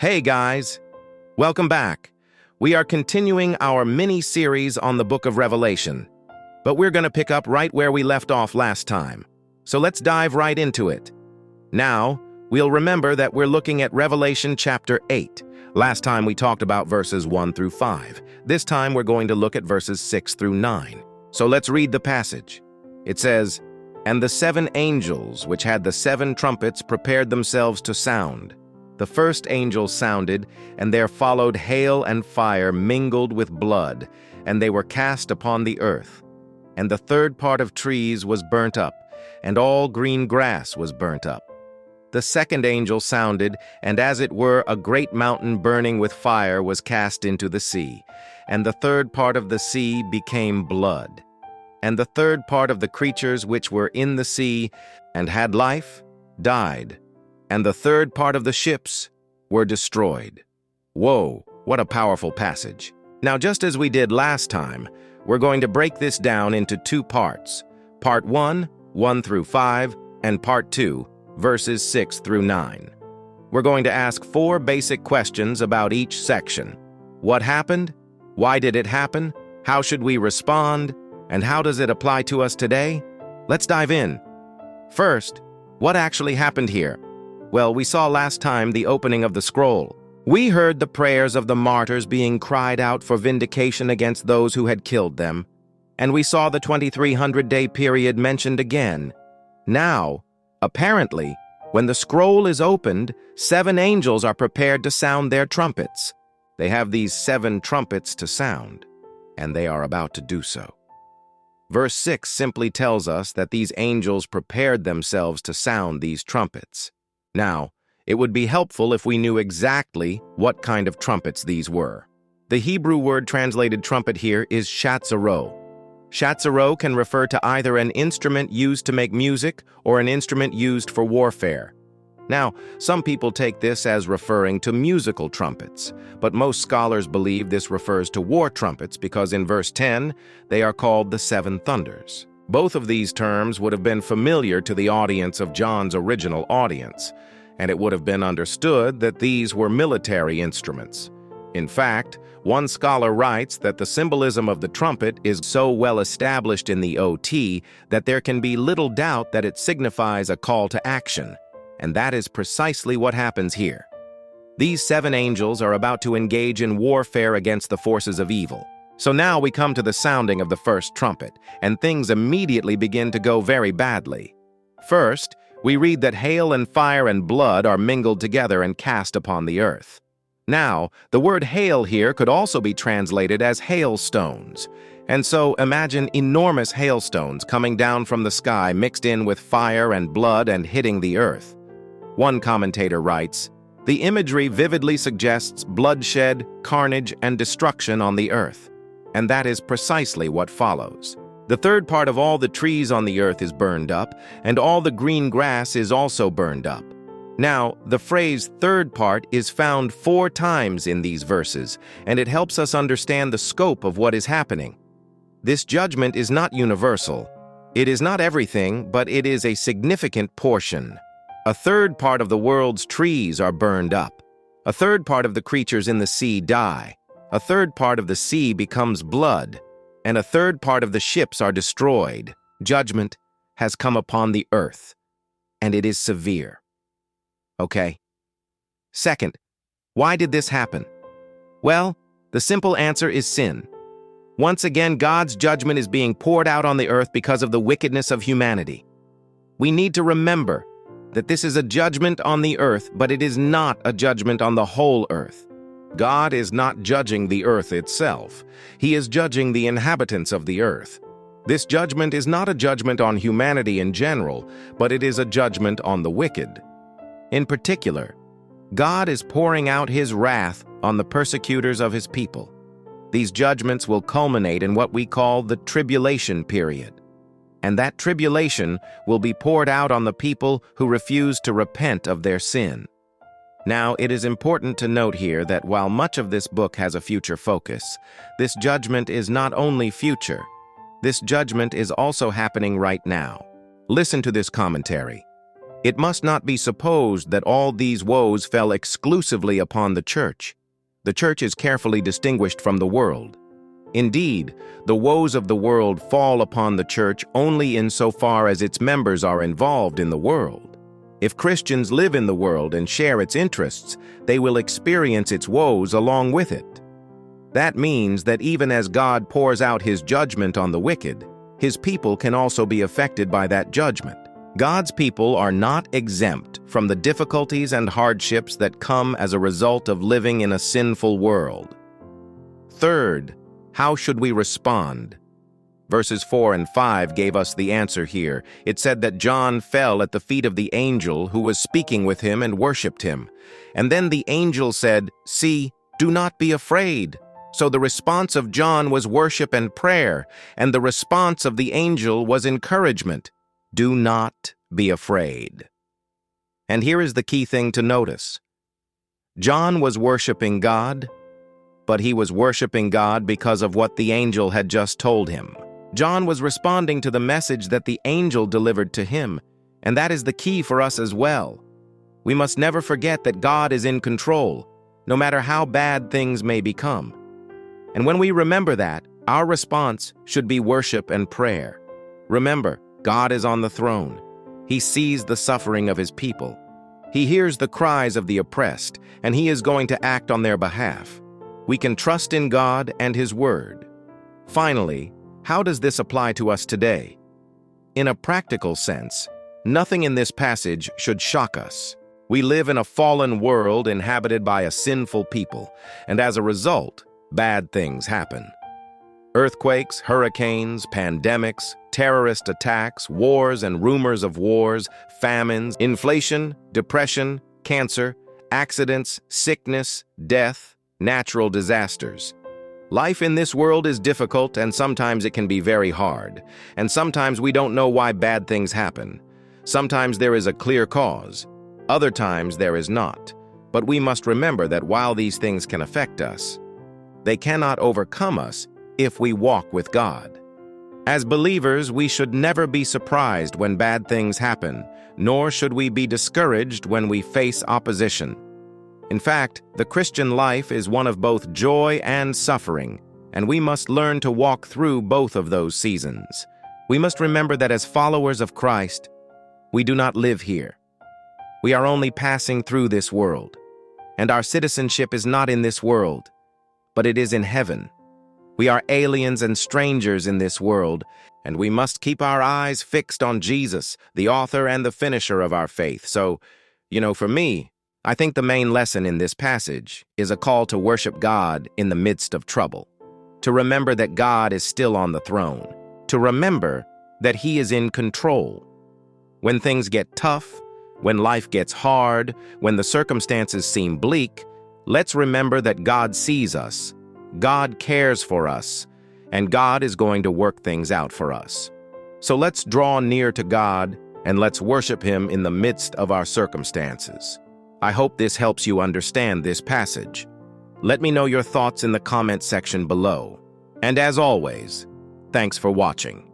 Hey guys, welcome back. We are continuing our mini-series on the Book of Revelation, but we're going to pick up right where we left off last time. So let's dive right into it. Now, we'll remember that we're looking at Revelation chapter 8. Last time we talked about verses 1 through 5. This time we're going to look at verses 6 through 9. So let's read the passage. It says, "And the 7 angels which had the 7 trumpets prepared themselves to sound. The first angel sounded, and there followed hail and fire mingled with blood, and they were cast upon the earth. And the third part of trees was burnt up, and all green grass was burnt up. The second angel sounded, and as it were a great mountain burning with fire was cast into the sea, and the third part of the sea became blood. And the third part of the creatures which were in the sea and had life died. And the third part of the ships were destroyed." Whoa, what a powerful passage. Now, just as we did last time, we're going to break this down into 2 parts. Part 1, 1 through 5, and Part 2, verses 6 through 9. We're going to ask 4 basic questions about each section. What happened? Why did it happen? How should we respond? And how does it apply to us today? Let's dive in. First, what actually happened here? Well, we saw last time the opening of the scroll. We heard the prayers of the martyrs being cried out for vindication against those who had killed them. And we saw the 2300-day period mentioned again. Now, apparently, when the scroll is opened, 7 angels are prepared to sound their trumpets. They have these 7 trumpets to sound, and they are about to do so. Verse 6 simply tells us that these angels prepared themselves to sound these trumpets. Now, it would be helpful if we knew exactly what kind of trumpets these were. The Hebrew word translated trumpet here is shatzaro. Shatzaro can refer to either an instrument used to make music or an instrument used for warfare. Now, some people take this as referring to musical trumpets, but most scholars believe this refers to war trumpets because in verse 10, they are called the 7 thunders. Both of these terms would have been familiar to the audience of John's original audience, and it would have been understood that these were military instruments. In fact, one scholar writes that the symbolism of the trumpet is so well established in the OT that there can be little doubt that it signifies a call to action, and that is precisely what happens here. These 7 angels are about to engage in warfare against the forces of evil. So now we come to the sounding of the first trumpet, and things immediately begin to go very badly. First, we read that hail and fire and blood are mingled together and cast upon the earth. Now, the word hail here could also be translated as hailstones. And so imagine enormous hailstones coming down from the sky mixed in with fire and blood and hitting the earth. One commentator writes, "The imagery vividly suggests bloodshed, carnage, and destruction on the earth. And that is precisely what follows. The third part of all the trees on the earth is burned up, and all the green grass is also burned up." Now, the phrase third part is found 4 times in these verses, and it helps us understand the scope of what is happening. This judgment is not universal. It is not everything, but it is a significant portion. A third part of the world's trees are burned up. A third part of the creatures in the sea die. A third part of the sea becomes blood, and a third part of the ships are destroyed. Judgment has come upon the earth, and it is severe. Okay. Second, why did this happen? Well, the simple answer is sin. Once again, God's judgment is being poured out on the earth because of the wickedness of humanity. We need to remember that this is a judgment on the earth, but it is not a judgment on the whole earth. God is not judging the earth itself. He is judging the inhabitants of the earth. This judgment is not a judgment on humanity in general, but it is a judgment on the wicked. In particular, God is pouring out His wrath on the persecutors of His people. These judgments will culminate in what we call the tribulation period. And that tribulation will be poured out on the people who refuse to repent of their sin. Now, it is important to note here that while much of this book has a future focus, this judgment is not only future. This judgment is also happening right now. Listen to this commentary. It must not be supposed that all these woes fell exclusively upon the church. The church is carefully distinguished from the world. Indeed, the woes of the world fall upon the church only insofar as its members are involved in the world. If Christians live in the world and share its interests, they will experience its woes along with it. That means that even as God pours out His judgment on the wicked, His people can also be affected by that judgment. God's people are not exempt from the difficulties and hardships that come as a result of living in a sinful world. Third, how should we respond? Verses 4 and 5 gave us the answer here. It said that John fell at the feet of the angel who was speaking with him and worshipped him. And then the angel said, "See, do not be afraid." So the response of John was worship and prayer, and the response of the angel was encouragement. Do not be afraid. And here is the key thing to notice. John was worshiping God, but he was worshiping God because of what the angel had just told him. John was responding to the message that the angel delivered to him, and that is the key for us as well. We must never forget that God is in control, no matter how bad things may become. And when we remember that, our response should be worship and prayer. Remember, God is on the throne. He sees the suffering of His people. He hears the cries of the oppressed, and He is going to act on their behalf. We can trust in God and His Word. Finally, how does this apply to us today? In a practical sense, nothing in this passage should shock us. We live in a fallen world inhabited by a sinful people, and as a result, bad things happen. Earthquakes, hurricanes, pandemics, terrorist attacks, wars and rumors of wars, famines, inflation, depression, cancer, accidents, sickness, death, natural disasters. Life in this world is difficult, and sometimes it can be very hard. And sometimes we don't know why bad things happen. Sometimes there is a clear cause. Other times there is not. But we must remember that while these things can affect us, they cannot overcome us if we walk with God. As believers, we should never be surprised when bad things happen, nor should we be discouraged when we face opposition. In fact, the Christian life is one of both joy and suffering, and we must learn to walk through both of those seasons. We must remember that as followers of Christ, we do not live here. We are only passing through this world, and our citizenship is not in this world, but it is in heaven. We are aliens and strangers in this world, and we must keep our eyes fixed on Jesus, the author and the finisher of our faith. So, for me, I think the main lesson in this passage is a call to worship God in the midst of trouble, to remember that God is still on the throne, to remember that He is in control. When things get tough, when life gets hard, when the circumstances seem bleak, let's remember that God sees us, God cares for us, and God is going to work things out for us. So let's draw near to God and let's worship Him in the midst of our circumstances. I hope this helps you understand this passage. Let me know your thoughts in the comment section below. And as always, thanks for watching.